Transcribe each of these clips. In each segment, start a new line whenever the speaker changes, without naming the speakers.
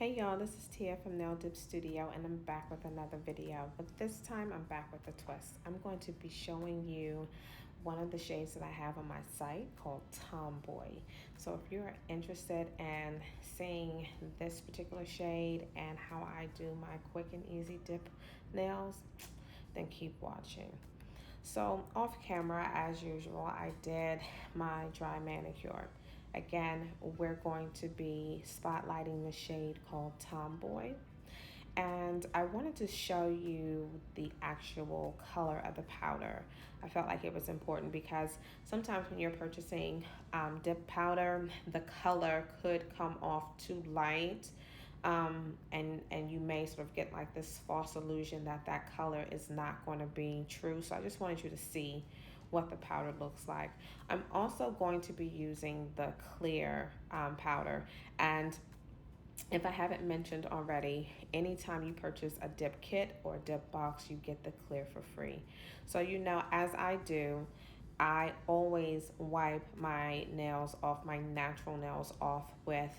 Hey y'all, this is Tia from Nail Dip Studio and I'm back with another video, but this time I'm back with a twist. I'm going to be showing you one of the shades that I have on my site called Tomboy. So if you're interested in seeing this particular shade and how I do my quick and easy dip nails, then keep watching. So off camera, as usual, I did my dry manicure. Again, we're going to be spotlighting the shade called Tomboy. And I wanted to show you the actual color of the powder. I felt like it was important because sometimes when you're purchasing dip powder, the color could come off too light. And you may sort of get like this false illusion that that color is not going to be true. So I just wanted you to see what the powder looks like. I'm also going to be using the clear powder, and if I haven't mentioned already, anytime you purchase a dip kit or a dip box, you get the clear for free. So you know, as I do, I always wipe my nails off, my natural nails off with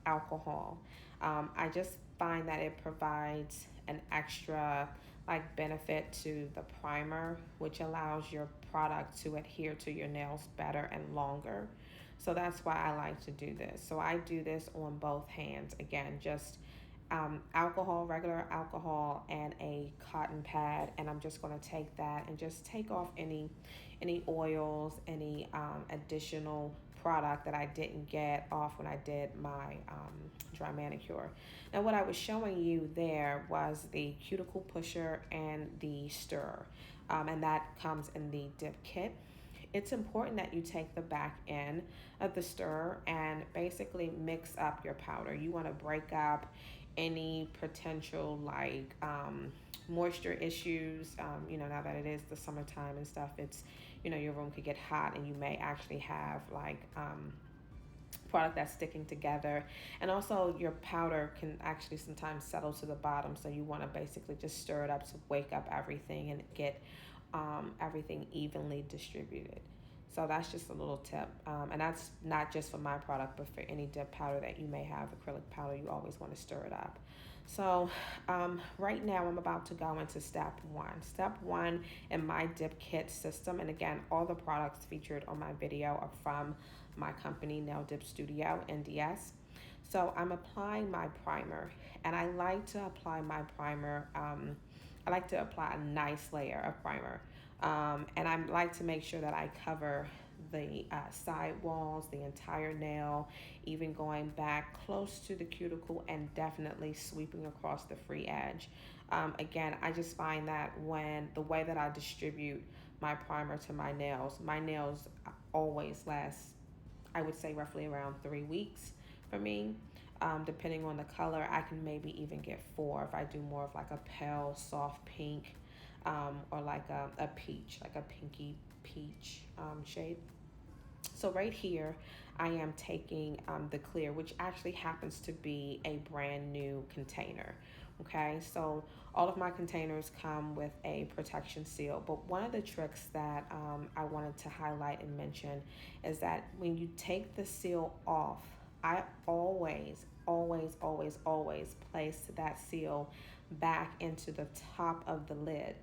alcohol. I just find that it provides an extra like benefit to the primer, which allows your product to adhere to your nails better and longer. So that's why I like to do this. So I do this on both hands. Again, just alcohol, regular alcohol, and a cotton pad, and I'm just going to take that and just take off any oils, any additional product that I didn't get off when I did my dry manicure. Now what I was showing you there was the Cuticle Pusher and the Stirrer, and that comes in the dip kit. It's important that you take the back end of the stirrer and basically mix up your powder. You want to break up any potential like moisture issues. Now that it is the summertime and stuff, it's, your room could get hot and you may actually have like product that's sticking together, and also your powder can actually sometimes settle to the bottom, so you want to basically just stir it up to wake up everything and get everything evenly distributed. So that's just a little tip, and that's not just for my product, but for any dip powder that you may have, acrylic powder, you always want to stir it up. So right now I'm about to go into step one. Step one in my dip kit system, and again, all the products featured on my video are from my company, Nail Dip Studio, NDS. So I'm applying my primer, and I like to apply my primer. I like to apply a nice layer of primer. And I like to make sure that I cover the side walls, the entire nail, even going back close to the cuticle and definitely sweeping across the free edge. Again, I just find that when the way that I distribute my primer to my nails always last, I would say roughly around 3 weeks for me. Depending on the color, I can maybe even get 4 if I do more of like a pale, soft pink, or like a peach, like a pinky peach shade. So right here, I am taking the clear, which actually happens to be a brand new container. Okay, so all of my containers come with a protection seal, but one of the tricks that I wanted to highlight and mention is that when you take the seal off, I always place that seal back into the top of the lid.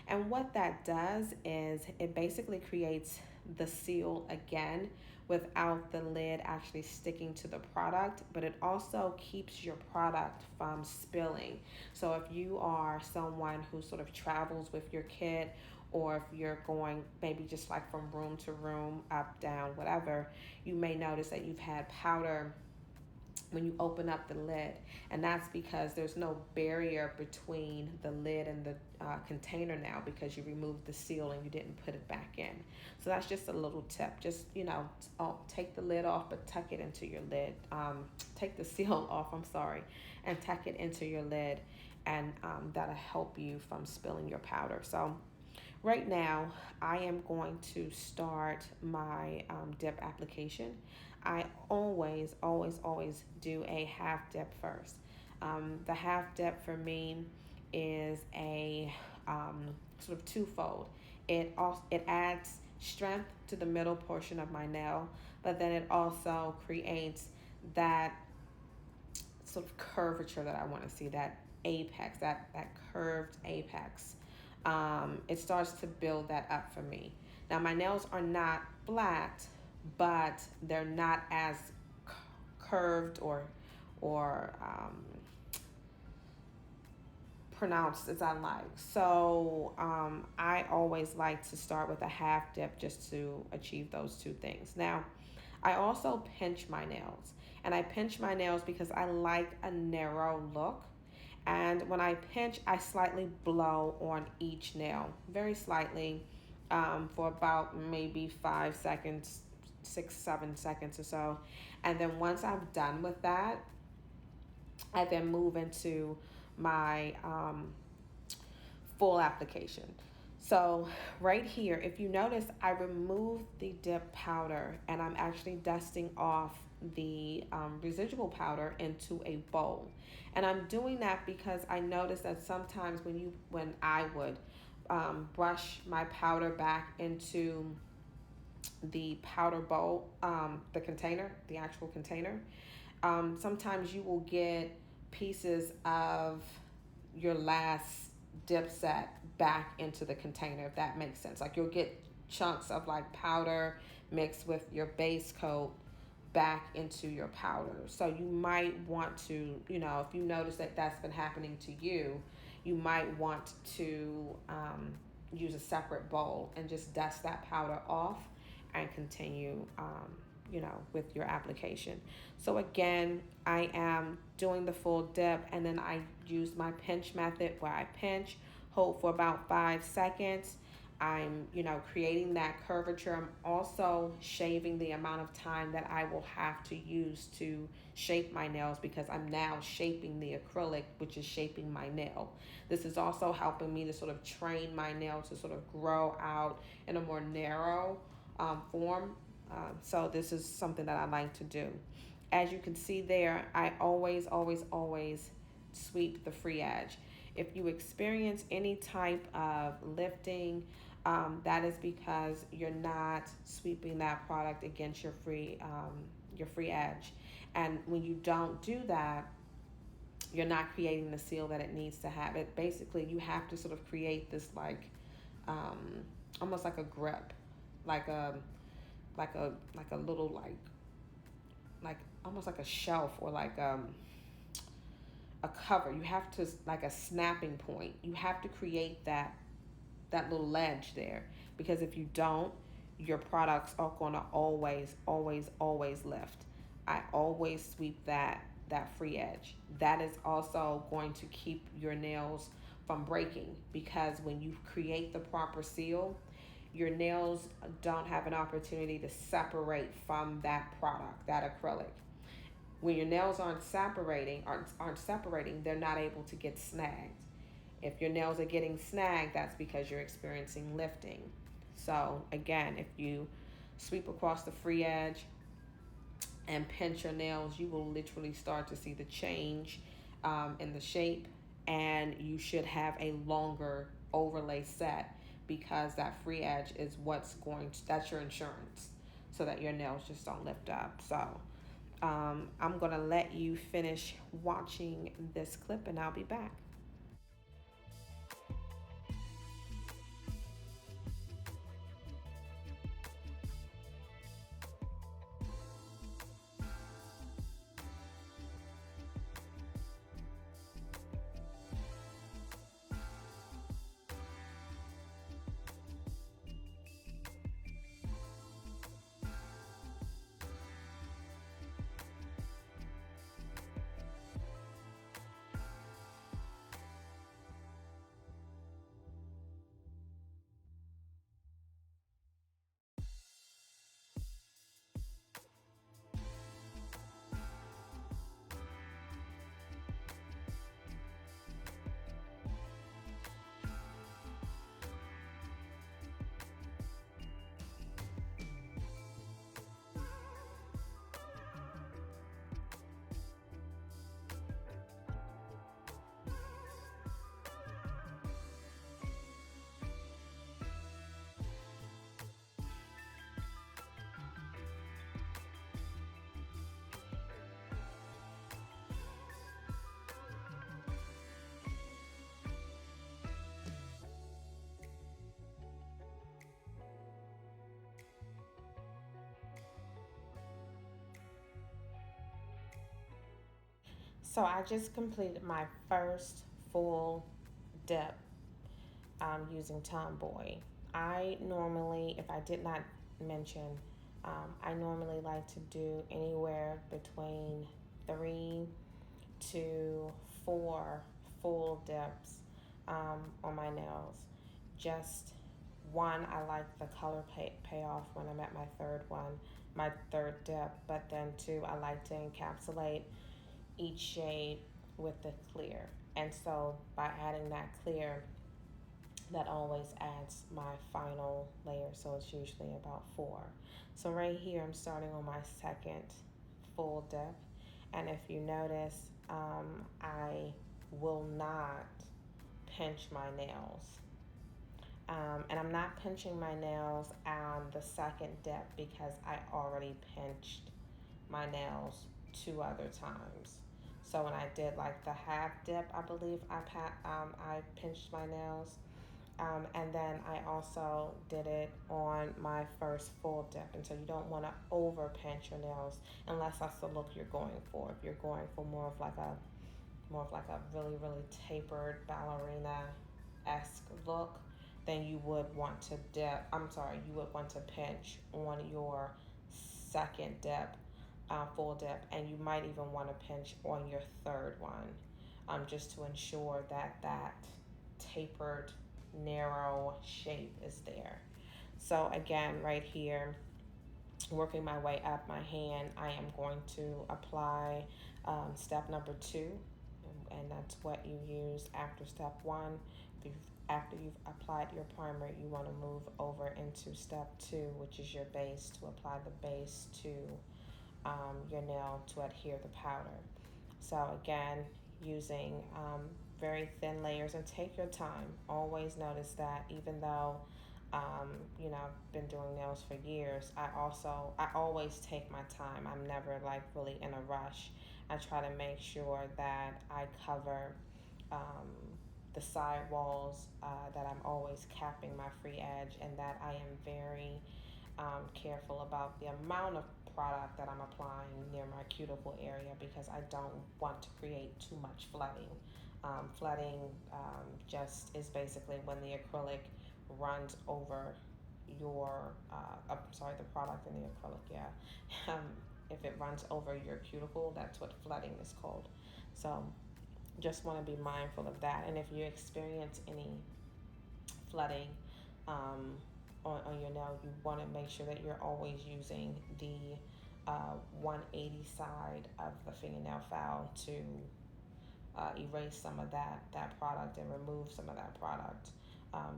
And what that does is it basically creates the seal again without the lid actually sticking to the product, but it also keeps your product from spilling. So if you are someone who sort of travels with your kit, or if you're going maybe just like from room to room, up, down, whatever, you may notice that you've had powder when you open up the lid, and that's because there's no barrier between the lid and the container now, because you removed the seal and you didn't put it back in. So that's just a little tip. Just take the lid off, but tuck it into your lid. Take the seal off, I'm sorry, and tuck it into your lid, and that'll help you from spilling your powder. So right now, I am going to start my dip application. I always do a half dip first. The half dip for me is a sort of twofold. It adds strength to the middle portion of my nail, but then it also creates that sort of curvature that I want to see, that apex, that curved apex. It starts to build that up for me. Now my nails are not flat, but they're not as curved or pronounced as I like. So I always like to start with a half dip just to achieve those two things. Now, I also pinch my nails, and I pinch my nails because I like a narrow look. And when I pinch, I slightly blow on each nail, very slightly, for about maybe 5 seconds, 6, 7 seconds or so. And then once I'm done with that, I then move into my full application. So right here, if you notice, I removed the dip powder and I'm actually dusting off the residual powder into a bowl. And I'm doing that because I noticed that sometimes when I would brush my powder back into the powder bowl, the container, the actual container, sometimes you will get pieces of your last dip set back into the container, if that makes sense. Like you'll get chunks of like powder mixed with your base coat back into your powder. So you might want to, if you notice that that's been happening to you, you might want to use a separate bowl and just dust that powder off and continue with your application. So again, I am doing the full dip, and then I use my pinch method where I pinch, hold for about 5 seconds. I'm, creating that curvature. I'm also shaving the amount of time that I will have to use to shape my nails, because I'm now shaping the acrylic, which is shaping my nail. This is also helping me to sort of train my nail to sort of grow out in a more narrow form. So this is something that I like to do. As you can see there, I always sweep the free edge. If you experience any type of lifting, that is because you're not sweeping that product against your free edge. And when you don't do that, you're not creating the seal that it needs to have. It basically, you have to sort of create this like almost like a grip, like a little like almost like a shelf, or like a cover. You have to, like a snapping point. You have to create that little ledge there, because if you don't, your products are going to always lift. I always sweep that free edge. That is also going to keep your nails from breaking, because when you create the proper seal, your nails don't have an opportunity to separate from that product, that acrylic. When your nails aren't separating, they're not able to get snagged. If your nails are getting snagged, that's because you're experiencing lifting. So again, if you sweep across the free edge and pinch your nails, you will literally start to see the change in the shape, and you should have a longer overlay set, because that free edge is that's your insurance, so that your nails just don't lift up. So I'm gonna let you finish watching this clip, and I'll be back. So I just completed my first full dip using Tomboy. I normally, if I did not mention, I normally like to do anywhere between 3 to 4 full dips on my nails. Just one, I like the color payoff when I'm at my third dip, but then two, I like to encapsulate each shade with the clear. And so by adding that clear, that always adds my final layer, so it's usually about 4. So right here I'm starting on my second full dip, and if you notice, I will not pinch my nails, and I'm not pinching my nails on the second dip because I already pinched my nails 2 other times. So when I did like the half dip, I believe I pinched my nails. And then I also did it on my first full dip. And so you don't want to over pinch your nails unless that's the look you're going for. If you're going for more of like a really, really tapered ballerina-esque look, then you would want to you would want to pinch on your second dip, full dip, and you might even want to pinch on your third one, just to ensure that that tapered, narrow shape is there. So again, right here, working my way up my hand, I am going to apply step number 2, and that's what you use after step 1. After you've applied your primer, you want to move over into step 2, which is your base, to apply the base to your nail to adhere the powder. So again, using very thin layers, and take your time. Always notice that even though I've been doing nails for years, I always take my time. I'm never like really in a rush. I try to make sure that I cover the side walls, that I'm always capping my free edge, and that I am very careful about the amount of product that I'm applying near my cuticle area, because I don't want to create too much flooding. Flooding just is basically when the acrylic runs over the product in the acrylic, yeah. If it runs over your cuticle, that's what flooding is called. So just want to be mindful of that. And if you experience any flooding on your nail, you want to make sure that you're always using the 180 side of the fingernail file to erase some of that product and remove some of that product,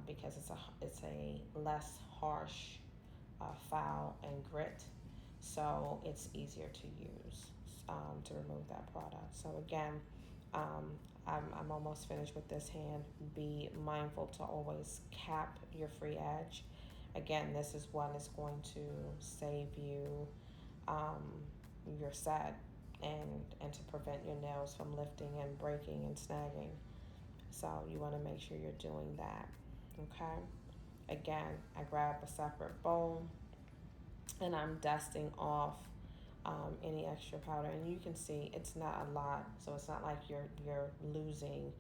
because it's a less harsh file and grit, so it's easier to use to remove that product. So again, I'm almost finished with this hand. Be mindful to always cap your free edge. Again, this is what is going to save you your set, and to prevent your nails from lifting and breaking and snagging. So you want to make sure you're doing that. Okay. Again, I grab a separate bowl, and I'm dusting off any extra powder, and you can see it's not a lot, so it's not like you're losing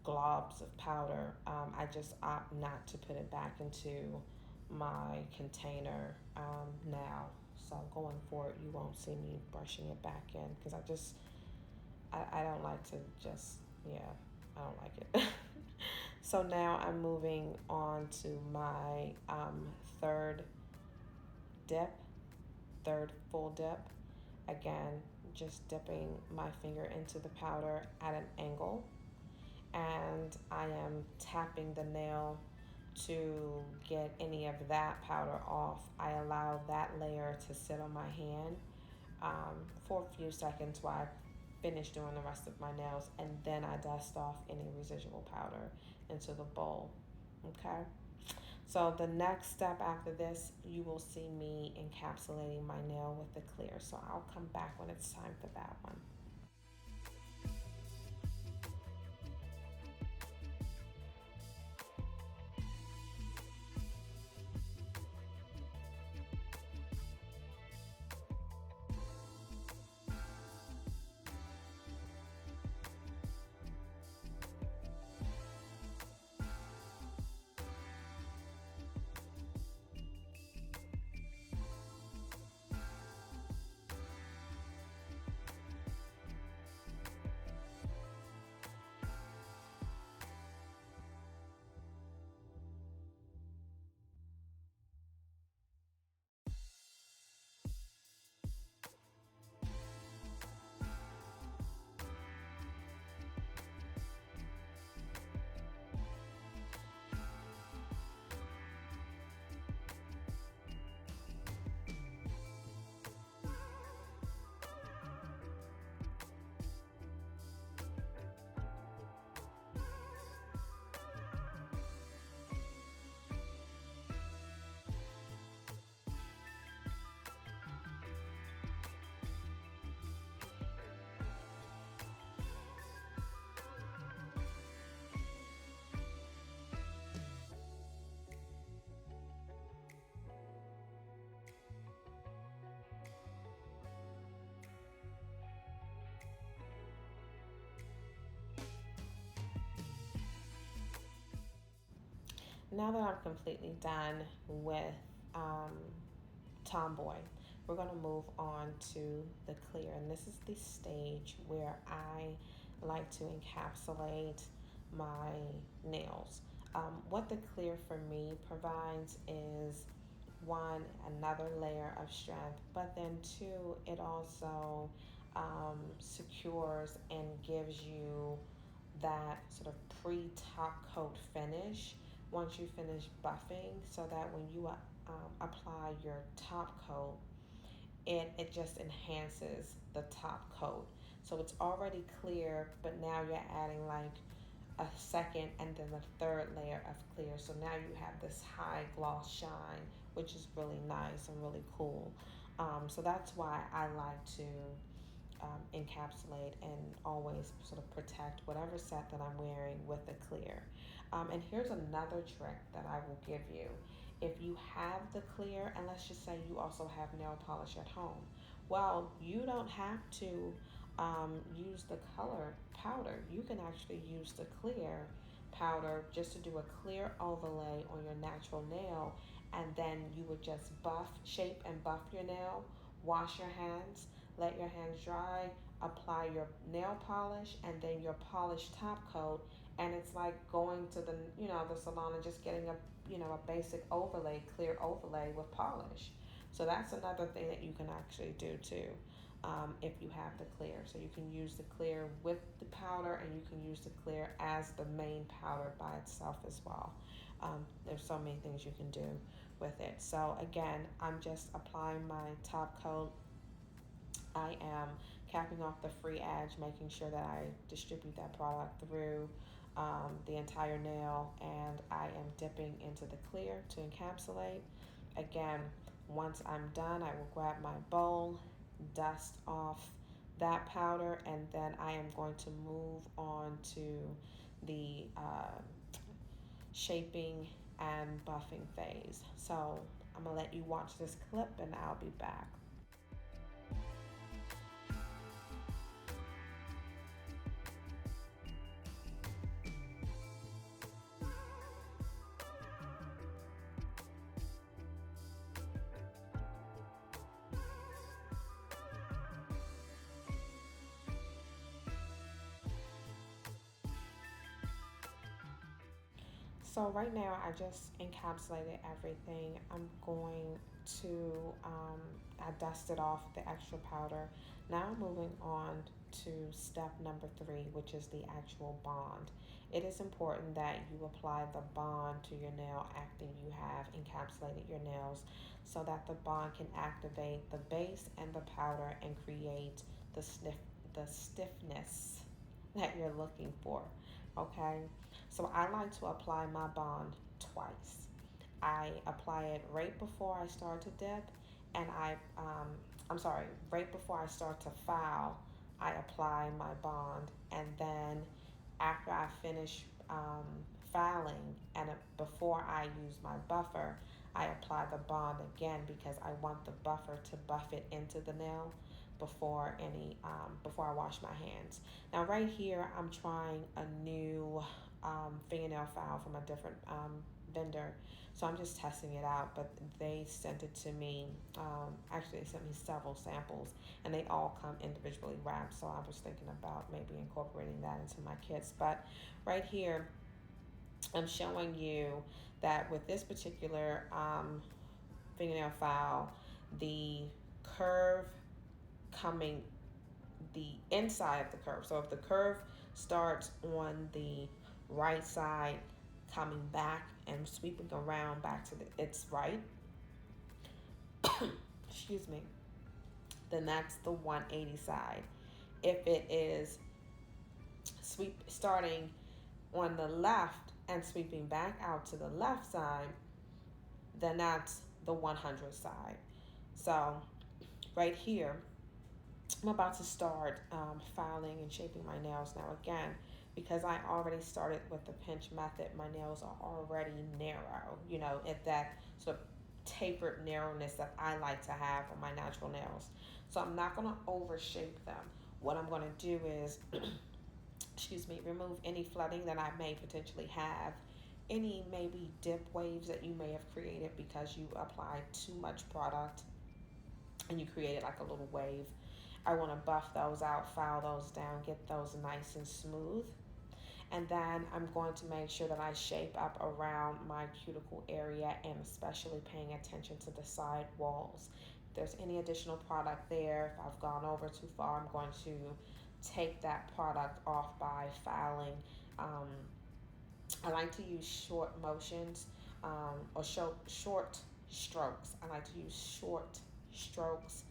globs of powder. I just opt not to put it back into my container now. So going forward, you won't see me brushing it back in, because I don't like to just, I don't like it. So now I'm moving on to my third full dip. Again, just dipping my finger into the powder at an angle, and I am tapping the nail to get any of that powder off. I allow that layer to sit on my hand for a few seconds while I finish doing the rest of my nails, and then I dust off any residual powder into the bowl. Okay? So the next step after this, you will see me encapsulating my nail with the clear. So I'll come back when it's time for that one. Now that I'm completely done with Tomboy, we're going to move on to the clear. And this is the stage where I like to encapsulate my nails. What the clear for me provides is one, another layer of strength, but then two, it also secures and gives you that sort of pre-top coat finish once you finish buffing, so that when you apply your top coat, it just enhances the top coat. So it's already clear, but now you're adding like a second and then a third layer of clear. So now you have this high gloss shine, which is really nice and really cool. So that's why I like to encapsulate and always sort of protect whatever set that I'm wearing with the clear. And here's another trick that I will give you. If you have the clear, and let's just say you also have nail polish at home, well, you don't have to use the color powder. You can actually use the clear powder just to do a clear overlay on your natural nail, and then you would just shape and buff your nail, wash your hands, let your hands dry, apply your nail polish and then your polished top coat, and it's like going to the salon and just getting a basic overlay, clear overlay with polish. So that's another thing that you can actually do too, if you have the clear. So you can use the clear with the powder, and you can use the clear as the main powder by itself as well. There's so many things you can do with it. So again, I'm just applying my top coat. I am capping off the free edge, making sure that I distribute that product through the entire nail, and I am dipping into the clear to encapsulate. Again, once I'm done, I will grab my bowl, dust off that powder, and then I am going to move on to the shaping and buffing phase. So I'm gonna let you watch this clip and I'll be back. So right now I just encapsulated everything. I'm going to, I dusted off the extra powder. Now I'm moving on to step number 3, which is the actual bond. It is important that you apply the bond to your nail after you have encapsulated your nails, so that the bond can activate the base and the powder and create the stiffness that you're looking for. Okay, so I like to apply my bond twice. I apply it right before I start to dip, and right before I start to file, I apply my bond, and then after I finish filing and before I use my buffer, I apply the bond again, because I want the buffer to buff it into the nail before I wash my hands. Now right here, I'm trying a new fingernail file from a different vendor, so I'm just testing it out. But they sent it to me. Actually, they sent me several samples, and they all come individually wrapped. So I was thinking about maybe incorporating that into my kits. But right here, I'm showing you that with this particular fingernail file, the curve coming the inside of the curve. So if the curve starts on the right side, coming back and sweeping around back to its right, excuse me, then that's the 180 side. If it is starting on the left and sweeping back out to the left side, then that's the 100 side. So right here, I'm about to start filing and shaping my nails. Now again, because I already started with the pinch method, my nails are already narrow, at that sort of tapered narrowness that I like to have on my natural nails. So I'm not going to overshape them. What I'm going to do is, excuse me, remove any flooding that I may potentially have any maybe dip waves that you may have created because you applied too much product and you created like a little wave. I want to buff those out, file those down, get those nice and smooth. And then I'm going to make sure that I shape up around my cuticle area, and especially paying attention to the side walls. If there's any additional product there, if I've gone over too far, I'm going to take that product off by filing. I like to use short motions, or short strokes. I like to use short strokes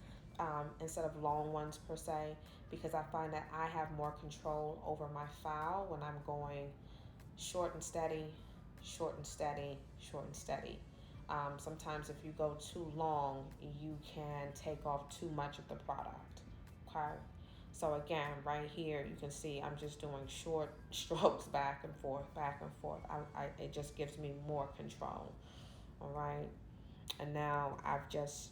instead of long ones per se, because I find that I have more control over my file when I'm going short and steady, short and steady, short and steady. Sometimes if you go too long, you can take off too much of the product. Okay. So again, right here, you can see I'm just doing short strokes back and forth, back and forth. It just gives me more control. All right. And now I've just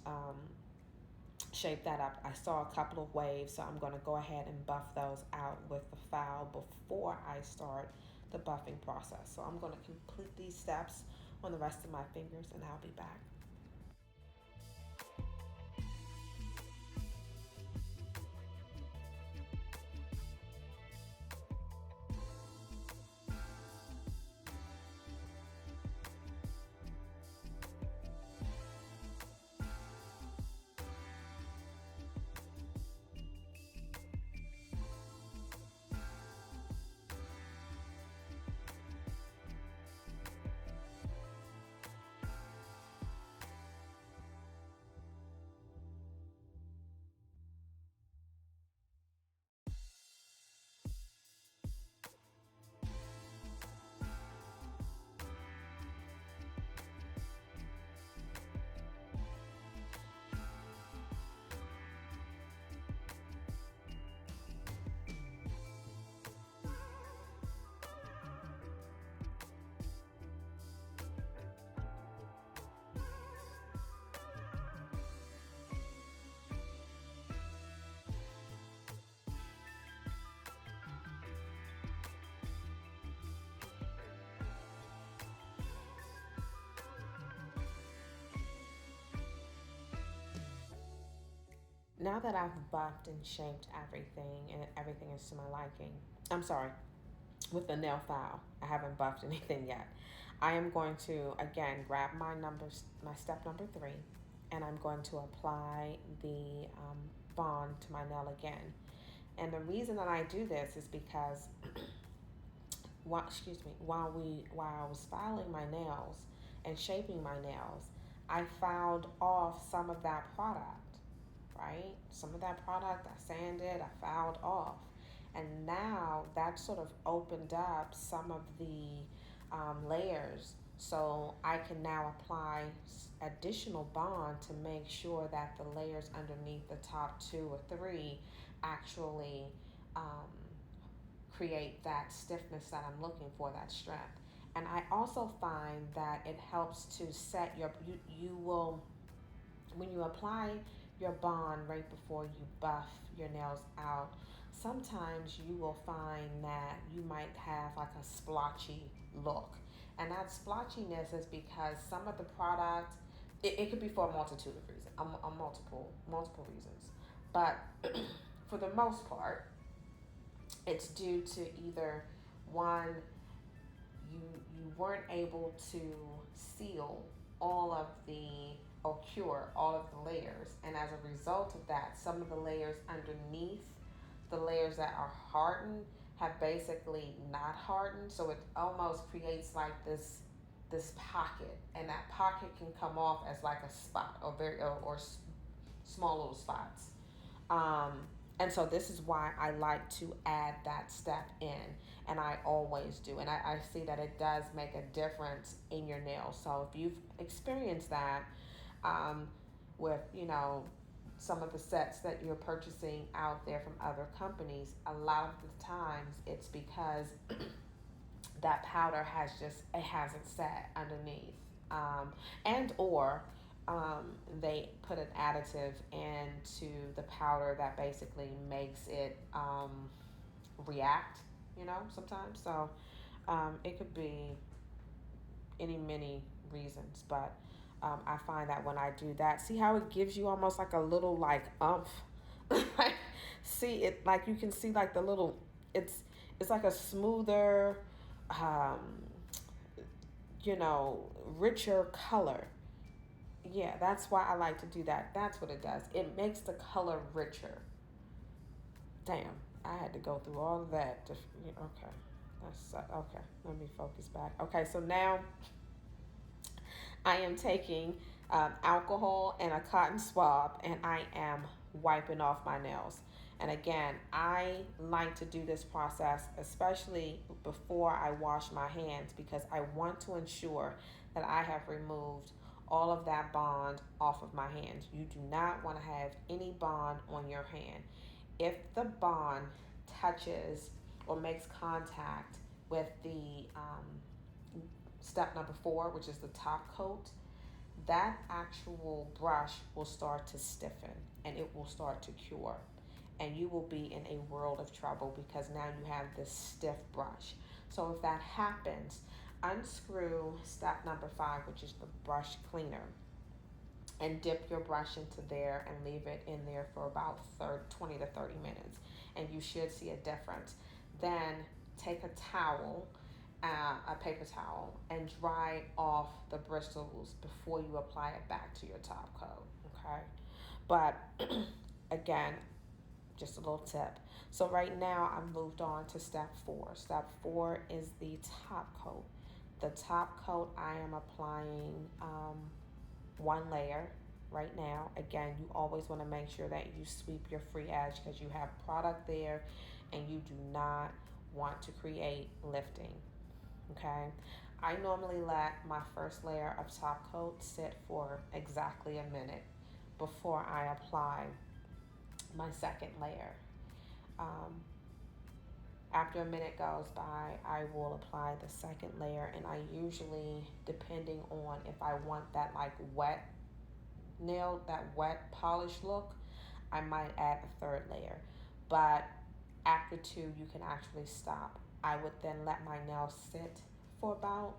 shape that up. I saw a couple of waves, so I'm going to go ahead and buff those out with the file before I start the buffing process. So I'm going to complete these steps on the rest of my fingers, and I'll be back. Now that I've buffed and shaped everything and everything is to my liking, I'm sorry, with the nail file, I haven't buffed anything yet. I am going to, again, grab my numbers, my step number 3, and I'm going to apply the bond to my nail again. And the reason that I do this is because, while I was filing my nails and shaping my nails, I filed off some of that product, right? Some of that product I sanded, I filed off. And now that sort of opened up some of the layers. So I can now apply additional bond to make sure that the layers underneath the top 2 or 3 actually um, create that stiffness that I'm looking for, that strength. And I also find that it helps to set you will, when you apply your bond right before you buff your nails out, sometimes you will find that you might have like a splotchy look. And that splotchiness is because some of the product, it could be for a multitude of reasons, multiple reasons. But for the most part, it's due to either one, you weren't able to seal all of the or cure all of the layers, and as a result of that, some of the layers underneath, the layers that are hardened, have basically not hardened, so it almost creates like this pocket, and that pocket can come off as like a spot or small little spots. um, and so this is why I like to add that step in, and I always do. And I see that it does make a difference in your nails. So if you've experienced that with, some of the sets that you're purchasing out there from other companies, a lot of the times it's because that powder it hasn't set underneath, and or they put an additive into the powder that basically makes it react, sometimes. So it could be many reasons, but I find that when I do that, see how it gives you almost like a little like umph. Like, see it, like you can see like the little, it's like a smoother, um, you know, richer color. Yeah, that's why I like to do that. That's what it does. It makes the color richer. Damn, I had to go through all of that. To, okay, that's okay. Let me focus back. Okay, so now I am taking alcohol and a cotton swab, and I am wiping off my nails. And again, I like to do this process, especially before I wash my hands, because I want to ensure that I have removed all of that bond off of my hands. You do not want to have any bond on your hand. If the bond touches or makes contact with the step number 4, which is the top coat, that actual brush will start to stiffen and it will start to cure. And you will be in a world of trouble because now you have this stiff brush. So if that happens, unscrew step number 5, which is the brush cleaner, and dip your brush into there and leave it in there for about 20 to 30 minutes. And you should see a difference. Then take a towel, a paper towel, and dry off the bristles before you apply it back to your top coat, okay? But again, just a little tip. So right now I've moved on to step 4. Step 4 is the top coat. The top coat, I am applying 1 layer right now. Again, you always want to make sure that you sweep your free edge because you have product there and you do not want to create lifting, okay? I normally let my first layer of top coat sit for exactly a minute before I apply my second layer. After a minute goes by, I will apply the second layer, and I usually, depending on if I want that like wet nail, that wet polish look, I might add a third layer. But after 2, you can actually stop. I would then let my nails sit for about,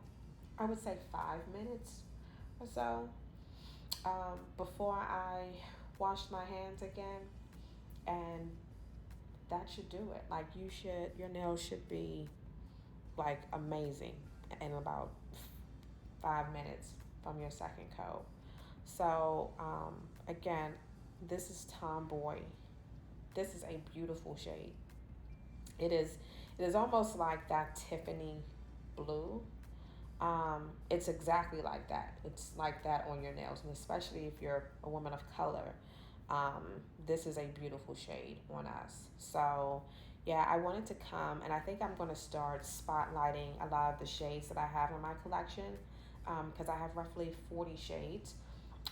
I would say 5 minutes or so, before I wash my hands again. And that should do it. Like, your nails should be like amazing in about 5 minutes from your second coat. So again, this is Tomboy. This is a beautiful shade. It is almost like that Tiffany blue. It's exactly like that. It's like that on your nails, and especially if you're a woman of color, this is a beautiful shade on us. So yeah, I wanted to come, and I think I'm going to start spotlighting a lot of the shades that I have in my collection, because I have roughly 40 shades.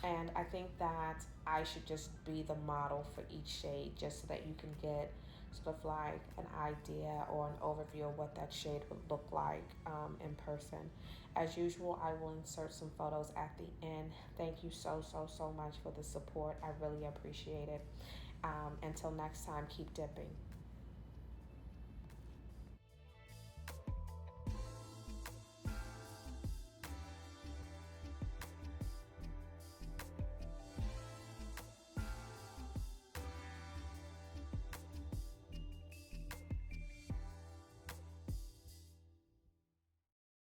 And I think that I should just be the model for each shade, just so that you can get sort of like an idea or an overview of what that shade would look like in person. As usual, I will insert some photos at the end. Thank you so much for the support. I really appreciate it. Until next time, keep dipping.